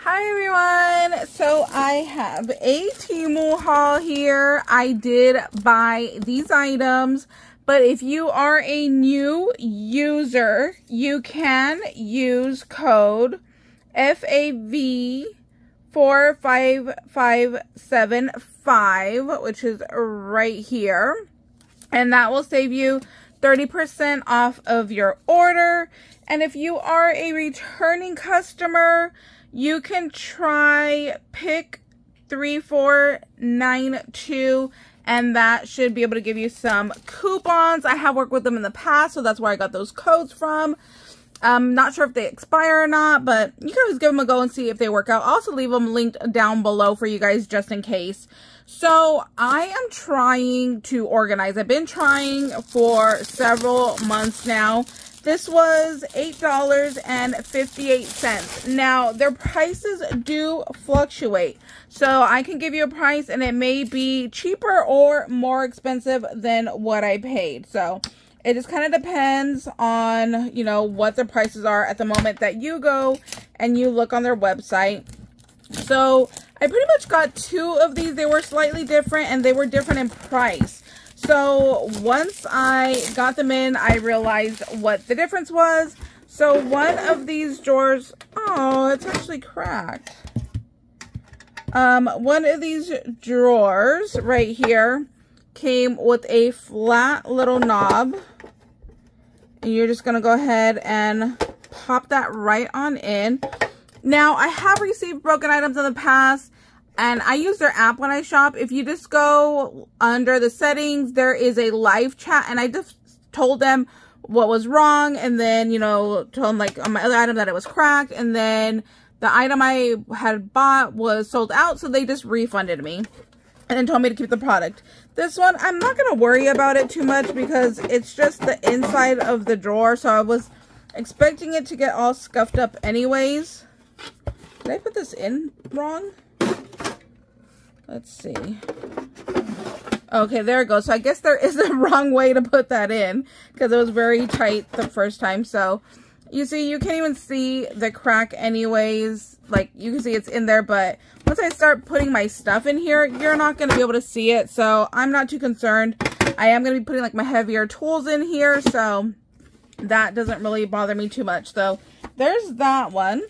Hi everyone, so I have a Temu haul here. I did buy these items, but if you are a new user, you can use code FAV45575, which is right here, and that will save you 30% off of your order. And if you are a returning customer, you can try pick 3492, and that should be able to give you some coupons. I have worked with them in the past, so that's where I got those codes from. I'm not sure if they expire or not, but you can always give them a go and see if they work out. I'll also leave them linked down below for you guys just in case. So I am trying to organize. I've been trying for several months now. This was $8.58. Now, their prices do fluctuate. So I can give you a price and it may be cheaper or more expensive than what I paid. So it just kind of depends on, you know, what the prices are at the moment that you go and you look on their website. So I pretty much got two of these. They were slightly different and they were different in price. So once I got them in, I realized what the difference was. So one of these drawers, oh, it's actually cracked. One of these drawers right here came with a flat little knob. And you're just going to go ahead and pop that right on in. Now, I have received broken items in the past, and I use their app when I shop. If you just go under the settings, there is a live chat, and I just told them what was wrong, and then, you know, told them like on my other item that it was cracked, and then the item I had bought was sold out, so they just refunded me and then told me to keep the product. This one, I'm not going to worry about it too much because it's just the inside of the drawer, so I was expecting it to get all scuffed up anyways. Did I put this in wrong? Let's see. Okay, there it goes. So I guess there is a wrong way to put that in because it was very tight the first time. So you see, you can't even see the crack anyways. Like, you can see it's in there, but once I start putting my stuff in here, you're not going to be able to see it. So I'm not too concerned. I am going to be putting like my heavier tools in here, so that doesn't really bother me too much. So there's that one.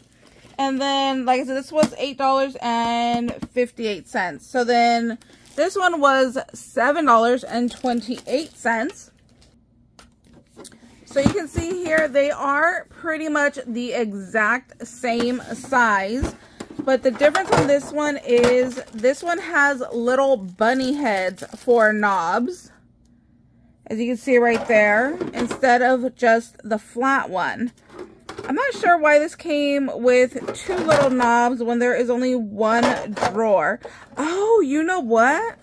And then, like I said, this was $8.58. So then this one was $7.28. So you can see here, they are pretty much the exact same size. But the difference on this one is this one has little bunny heads for knobs, as you can see right there, instead of just the flat one. I'm not sure why this came with two little knobs when there is only one drawer. Oh, you know what?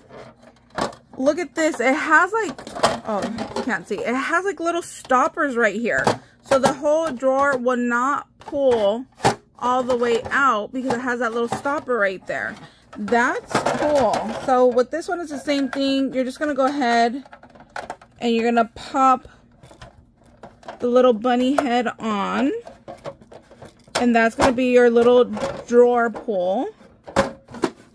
Look at this. It has like, oh, you can't see. It has like little stoppers right here. So the whole drawer will not pull all the way out because it has that little stopper right there. That's cool. So with this one, it's the same thing. You're just going to go ahead and you're going to pop the little bunny head on, and that's going to be your little drawer pull.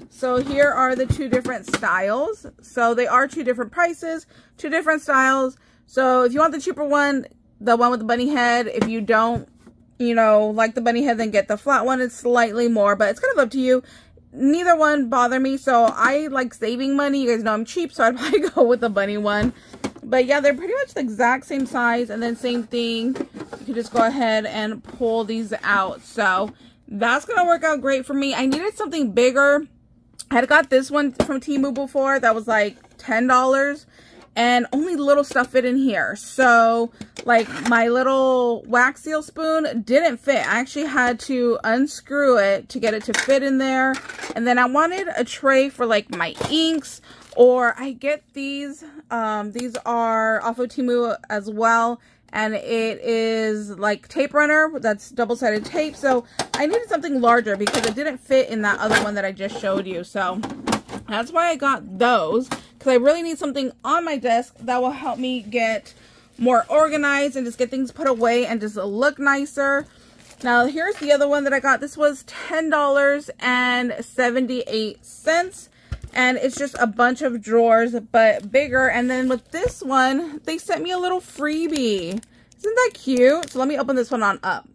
So here are the two different styles. So they are two different prices, two different styles. So if you want the cheaper one, the one with the bunny head. If you don't, you know, like the bunny head, then get the flat one. It's slightly more, but it's kind of up to you. Neither one bother me, so I like saving money. You guys know I'm cheap, so I'd probably go with the bunny one. But yeah, they're pretty much the exact same size, and then same thing, you can just go ahead and pull these out. So that's gonna work out great for me. I needed something bigger. I had got this one from Temu before that was like $10, and only little stuff fit in here. So like my little wax seal spoon didn't fit. I actually had to unscrew it to get it to fit in there. And then I wanted a tray for like my inks, or I get these are off of Temu as well, and it is like tape runner that's double-sided tape. So I needed something larger because it didn't fit in that other one that I just showed you. So that's why I got those, because I really need something on my desk that will help me get more organized and just get things put away and just look nicer. Now, here's the other one that I got. This was $10.78. And it's just a bunch of drawers, but bigger. And then with this one, they sent me a little freebie. Isn't that cute? So let me open this one on up.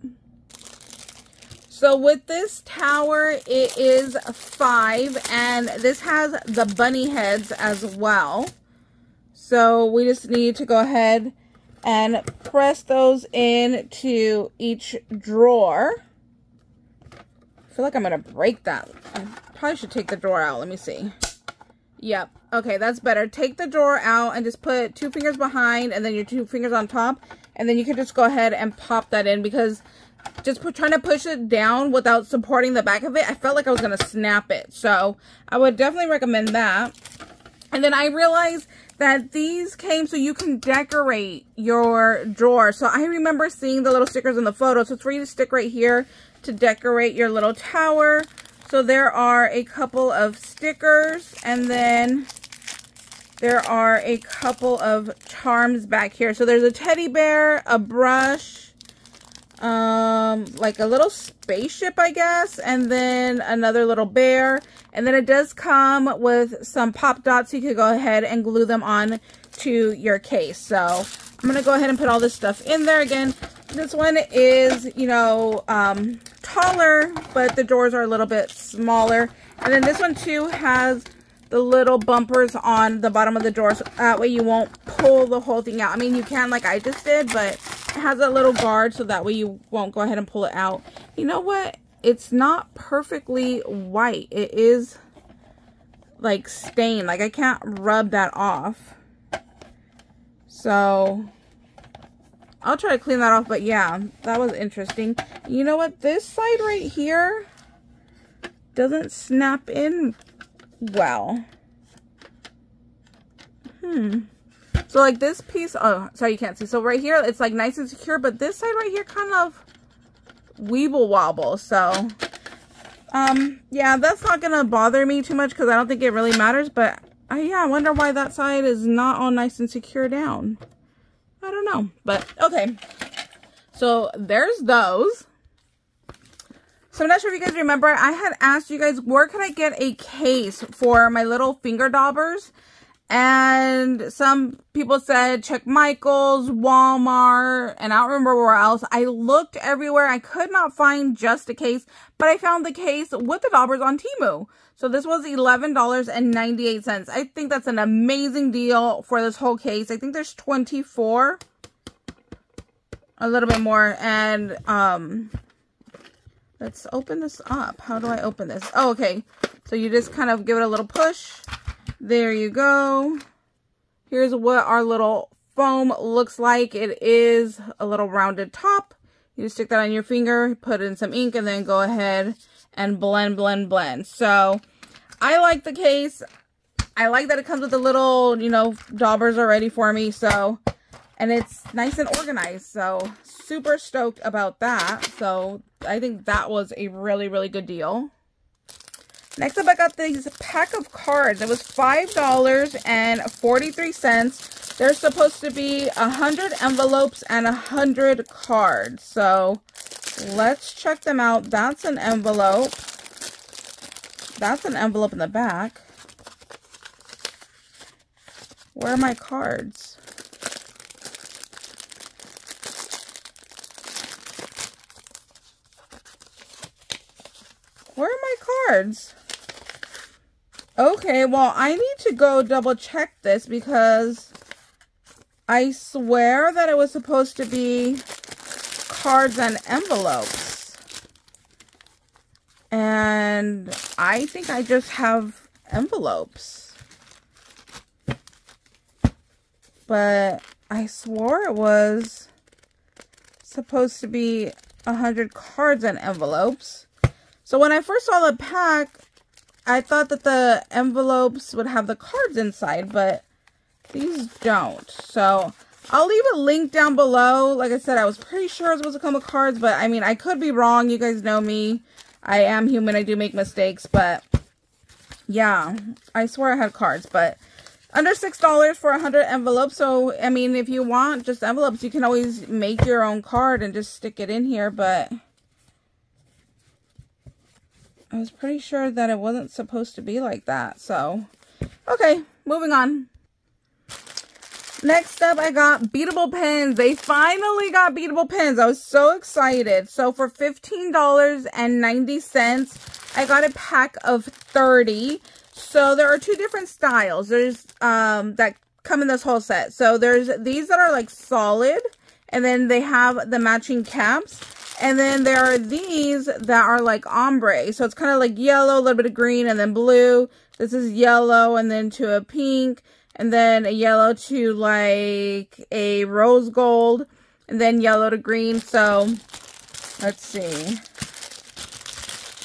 So with this tower, it is 5. And this has the bunny heads as well. So we just need to go ahead and press those into each drawer. I feel like I'm going to break that. I probably should take the drawer out. Let me see. Yep. Okay, that's better. Take the drawer out and just put 2 fingers behind and then your 2 fingers on top. And then you can just go ahead and pop that in, because just trying to push it down without supporting the back of it, I felt like I was going to snap it. So I would definitely recommend that. And then I realized that these came so you can decorate your drawer. So I remember seeing the little stickers in the photo. So it's for you to stick right here to decorate your little tower. So there are a couple of stickers, and then there are a couple of charms back here. So there's a teddy bear, a brush, like a little spaceship, I guess, and then another little bear. And then it does come with some pop dots, so you could go ahead and glue them on to your case. So I'm going to go ahead and put all this stuff in there again. This one is, you know, taller, but the drawers are a little bit smaller. And then this one too has the little bumpers on the bottom of the drawer, so that way you won't pull the whole thing out. I mean, you can like I just did, but it has a little guard so that way you won't go ahead and pull it out. You know what? It's not perfectly white. It is like stained. Like I can't rub that off. So I'll try to clean that off, but yeah, that was interesting. You know what? This side right here doesn't snap in well. So like this piece, oh, sorry, you can't see. So right here, it's like nice and secure, but this side right here kind of weeble wobble. So, yeah, that's not gonna bother me too much because I don't think it really matters, but yeah, I wonder why that side is not all nice and secure down. I don't know, but okay. So there's those. So I'm not sure if you guys remember, I had asked you guys, where can I get a case for my little finger daubers? And some people said, check Michael's, Walmart, and I don't remember where else. I looked everywhere. I could not find just a case, but I found the case with the daubers on Temu. So this was $11.98. I think that's an amazing deal for this whole case. I think there's 24, a little bit more. And let's open this up. How do I open this? Oh, okay. So you just kind of give it a little push. There you go. Here's what our little foam looks like. It is a little rounded top. You just stick that on your finger, put in some ink, and then go ahead and blend, blend, blend. So I like the case. I like that it comes with the little, you know, daubers already for me. So, and it's nice and organized. So super stoked about that. So I think that was a really, really good deal. Next up, I got these pack of cards. It was $5.43. There's supposed to be 100 envelopes and 100 cards. So let's check them out. That's an envelope. That's an envelope in the back. Where are my cards? Where are my cards? Okay, well, I need to go double check this because I swear that it was supposed to be cards and envelopes. And I think I just have envelopes. But I swore it was supposed to be 100 cards and envelopes. So when I first saw the pack, I thought that the envelopes would have the cards inside, but these don't. So I'll leave a link down below. Like I said, I was pretty sure it was supposed to come with cards, but I mean, I could be wrong. You guys know me. I am human. I do make mistakes, but yeah, I swear I had cards, but under $6 for 100 envelopes. So, I mean, if you want just envelopes, you can always make your own card and just stick it in here, but I was pretty sure that it wasn't supposed to be like that. So, okay, moving on. Next up, I got Beadable Pens. They finally got Beadable Pens. I was so excited. So for $15.90, I got a pack of 30. So there are two different styles. There's that come in this whole set. So there's these that are like solid, and then they have the matching caps. And then there are these that are like ombre. So it's kind of like yellow, a little bit of green, and then blue. This is yellow and then to a pink. And then a yellow to like a rose gold. And then yellow to green. So, let's see.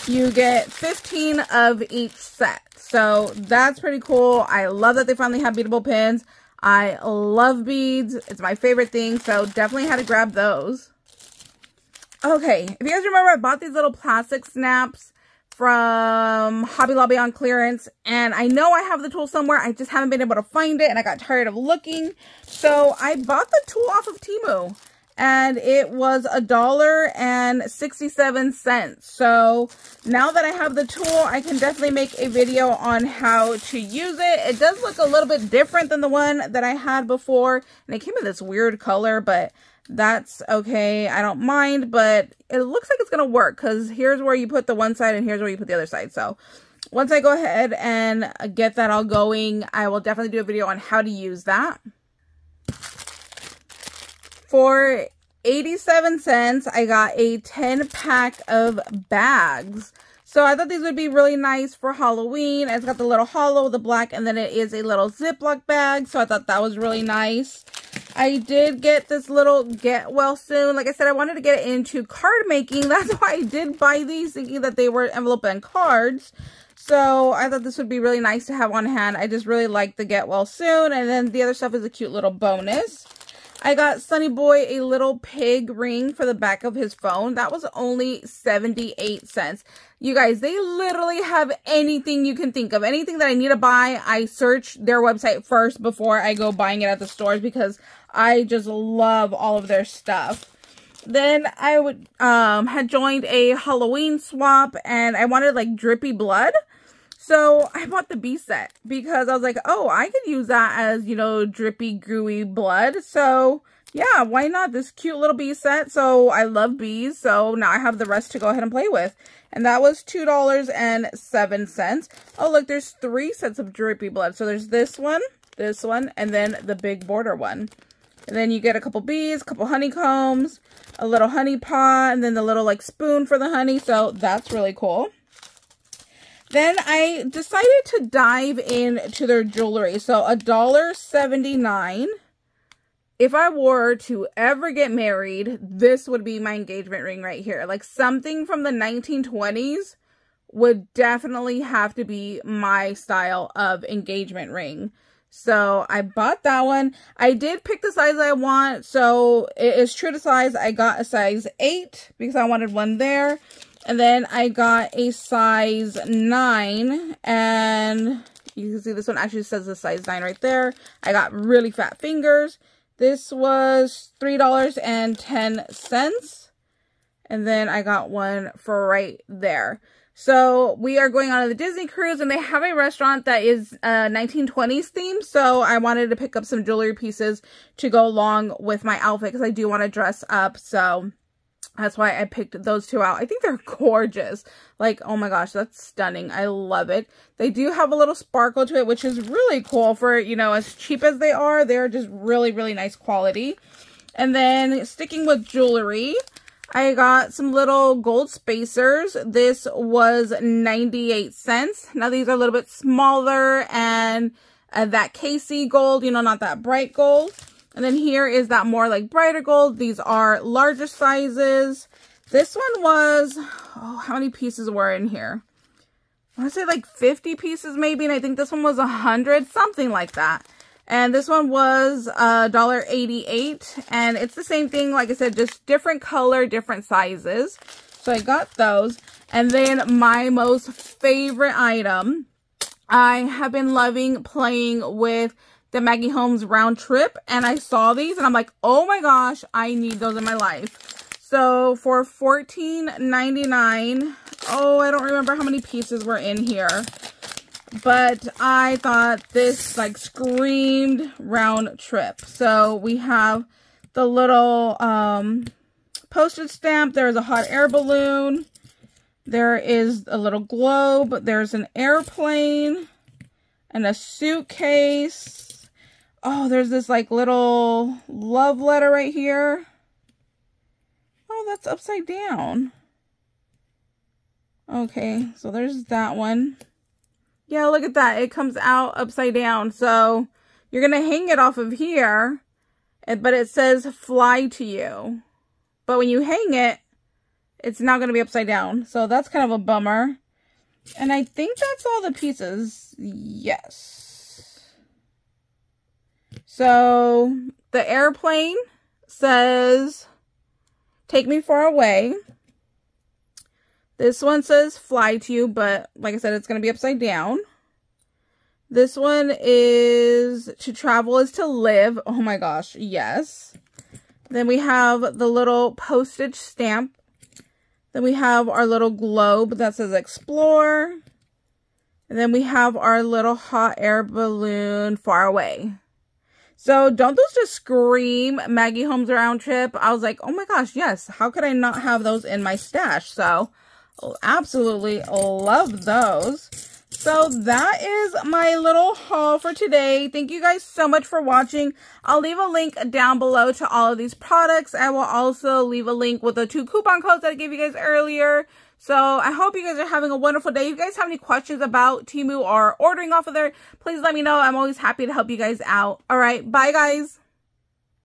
You get 15 of each set. So, that's pretty cool. I love that they finally have beadable pens. I love beads. It's my favorite thing. So, definitely had to grab those. Okay. If you guys remember, I bought these little plastic snaps from Hobby Lobby on clearance, and I know I have the tool somewhere. I just haven't been able to find it, and I got tired of looking. So I bought the tool off of Temu, and it was $1.67. So now that I have the tool, I can definitely make a video on how to use it. It does look a little bit different than the one that I had before, and it came in this weird color, but that's okay. I don't mind, but it looks like it's going to work because here's where you put the one side and here's where you put the other side. So once I go ahead and get that all going, I will definitely do a video on how to use that. For 87 cents, I got a 10 pack of bags. So I thought these would be really nice for Halloween. It's got the little hollow, the black, and then it is a little Ziploc bag. So I thought that was really nice. I did get this little get well soon. Like I said, I wanted to get into card making. That's why I did buy these, thinking that they were envelope and cards. So I thought this would be really nice to have on hand. I just really like the get well soon. And then the other stuff is a cute little bonus. I got Sunny Boy a little pig ring for the back of his phone. That was only 78 cents. You guys, they literally have anything you can think of. Anything that I need to buy, I search their website first before I go buying it at the stores because I just love all of their stuff. Then I had joined a Halloween swap, and I wanted like drippy blood. So I bought the bee set because I was like, oh, I could use that as, you know, drippy, gooey blood. So yeah, why not? This cute little bee set. So I love bees. So now I have the rest to go ahead and play with. And that was $2.07. Oh, look, there's 3 sets of drippy blood. So there's this one, and then the big border one. And then you get a couple bees, a couple honeycombs, a little honey pot, and then the little like spoon for the honey. So that's really cool. Then I decided to dive into their jewelry. So $1.79. If I were to ever get married, this would be my engagement ring right here. Like something from the 1920s would definitely have to be my style of engagement ring. So I bought that one. I did pick the size I want. So it is true to size. I got a size 8 because I wanted one there. And then I got a size 9, and you can see this one actually says the size 9 right there. I got really fat fingers. This was $3.10. And then I got one for right there. So we are going on the Disney cruise, and they have a restaurant that is 1920s themed. So I wanted to pick up some jewelry pieces to go along with my outfit because I do want to dress up. So that's why I picked those two out. I think they're gorgeous. Like, oh my gosh, that's stunning. I love it. They do have a little sparkle to it, which is really cool for, you know, as cheap as they are. They're just really, really nice quality. And then sticking with jewelry, I got some little gold spacers. This was 98 cents. Now these are a little bit smaller and that KC gold, you know, not that bright gold. And then here is that more like brighter gold. These are larger sizes. This one was, oh, how many pieces were in here? I want to say like 50 pieces maybe. And I think this one was 100, something like that. And this one was $1.88. And it's the same thing. Like I said, just different color, different sizes. So I got those. And then my most favorite item, I have been loving playing with the Maggie Holmes round trip, and I saw these and I'm like, oh my gosh, I need those in my life. So for $14.99, Oh, I don't remember how many pieces were in here. But I thought this like screamed round trip. So we have the little postage stamp. There's a hot air balloon. There is a little globe. There's an airplane and a suitcase. Oh, there's this like little love letter right here. Oh, that's upside down. Okay, so there's that one. Yeah, look at that. It comes out upside down. So you're going to hang it off of here, but it says fly to you. But when you hang it, it's not going to be upside down. So that's kind of a bummer. And I think that's all the pieces. Yes. So the airplane says, take me far away. This one says fly to you, but like I said, it's going to be upside down. This one is to travel is to live. Oh my gosh, yes. Then we have the little postage stamp. Then we have our little globe that says explore. And then we have our little hot air balloon far away. So don't those just scream Maggie Holmes round trip? I was like, oh my gosh, yes. How could I not have those in my stash? So absolutely love those. So that is my little haul for today. Thank you guys so much for watching. I'll leave a link down below to all of these products. I will also leave a link with the 2 coupon codes that I gave you guys earlier. So I hope you guys are having a wonderful day. If you guys have any questions about Temu or ordering off of there, please let me know. I'm always happy to help you guys out. All right, bye guys.